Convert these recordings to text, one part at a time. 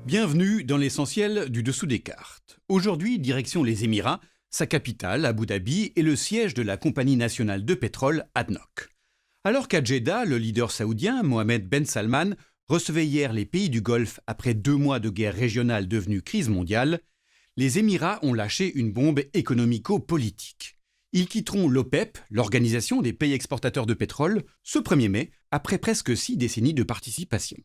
Bienvenue dans l'essentiel du dessous des cartes. Aujourd'hui, direction les Émirats, sa capitale, Abu Dhabi, est le siège de la compagnie nationale de pétrole ADNOC. Alors qu'à Jeddah, le leader saoudien, Mohammed Ben Salman, recevait hier les pays du Golfe après 2 mois de guerre régionale devenue crise mondiale, les Émirats ont lâché une bombe économico-politique. Ils quitteront l'OPEP, l'organisation des pays exportateurs de pétrole, ce 1er mai, après presque 6 décennies de participation.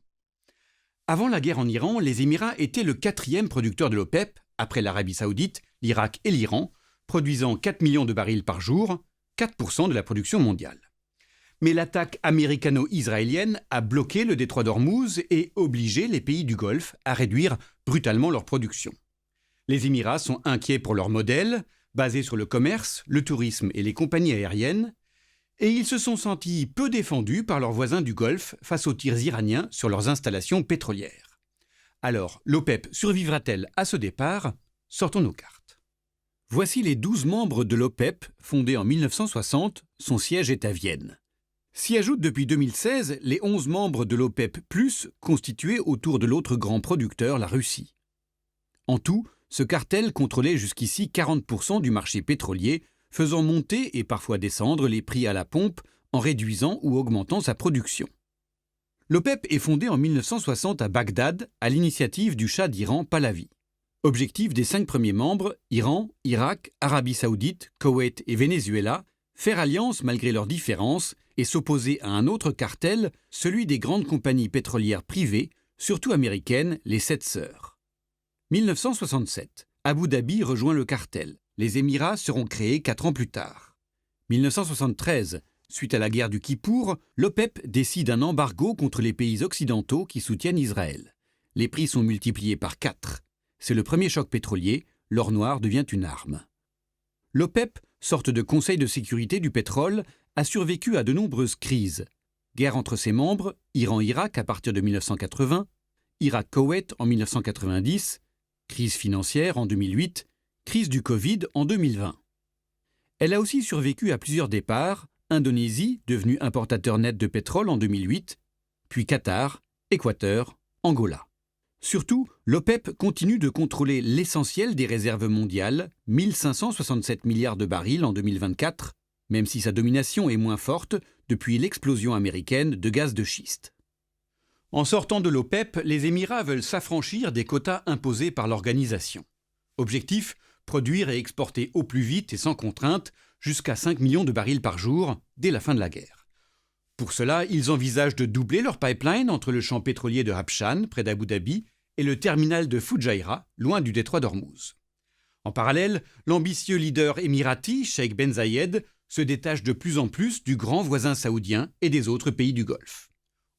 Avant la guerre en Iran, les Émirats étaient le 4e producteur de l'OPEP, après l'Arabie Saoudite, l'Irak et l'Iran, produisant 4 millions de barils par jour, 4% de la production mondiale. Mais l'attaque américano-israélienne a bloqué le détroit d'Ormuz et obligé les pays du Golfe à réduire brutalement leur production. Les Émirats sont inquiets pour leur modèle, basé sur le commerce, le tourisme et les compagnies aériennes, et ils se sont sentis peu défendus par leurs voisins du Golfe face aux tirs iraniens sur leurs installations pétrolières. Alors, l'OPEP survivra-t-elle à ce départ? Sortons nos cartes. Voici les 12 membres de l'OPEP, fondée en 1960, son siège est à Vienne. S'y ajoutent depuis 2016 les 11 membres de l'OPEP+, constitués autour de l'autre grand producteur, la Russie. En tout, ce cartel contrôlait jusqu'ici 40% du marché pétrolier, faisant monter et parfois descendre les prix à la pompe en réduisant ou augmentant sa production. L'OPEP est fondée en 1960 à Bagdad, à l'initiative du Shah d'Iran Pahlavi. Objectif des 5 premiers membres, Iran, Irak, Arabie Saoudite, Koweït et Venezuela, faire alliance malgré leurs différences et s'opposer à un autre cartel, celui des grandes compagnies pétrolières privées, surtout américaines, les 7 sœurs. 1967, Abu Dhabi rejoint le cartel. Les Émirats seront créés 4 ans plus tard. 1973, suite à la guerre du Kippour, l'OPEP décide un embargo contre les pays occidentaux qui soutiennent Israël. Les prix sont multipliés par 4. C'est le premier choc pétrolier, l'or noir devient une arme. L'OPEP, sorte de conseil de sécurité du pétrole, a survécu à de nombreuses crises. Guerre entre ses membres, Iran-Irak à partir de 1980, Irak-Koweït en 1990, crise financière en 2008, crise du Covid en 2020. Elle a aussi survécu à plusieurs départs, Indonésie, devenue importateur net de pétrole en 2008, puis Qatar, Équateur, Angola. Surtout, l'OPEP continue de contrôler l'essentiel des réserves mondiales, 1567 milliards de barils en 2024, même si sa domination est moins forte depuis l'explosion américaine de gaz de schiste. En sortant de l'OPEP, les Émirats veulent s'affranchir des quotas imposés par l'organisation. Objectif, produire et exporter au plus vite et sans contrainte jusqu'à 5 millions de barils par jour dès la fin de la guerre. Pour cela, ils envisagent de doubler leur pipeline entre le champ pétrolier de Habshan, près d'Abu Dhabi, et le terminal de Fujairah, loin du détroit d'Ormuz. En parallèle, l'ambitieux leader émirati, Sheikh Ben Zayed, se détache de plus en plus du grand voisin saoudien et des autres pays du Golfe,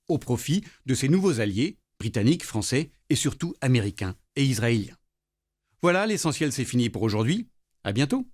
au profit de ses nouveaux alliés, britanniques, français et surtout américains et israéliens. Voilà, l'essentiel c'est fini pour aujourd'hui. À bientôt.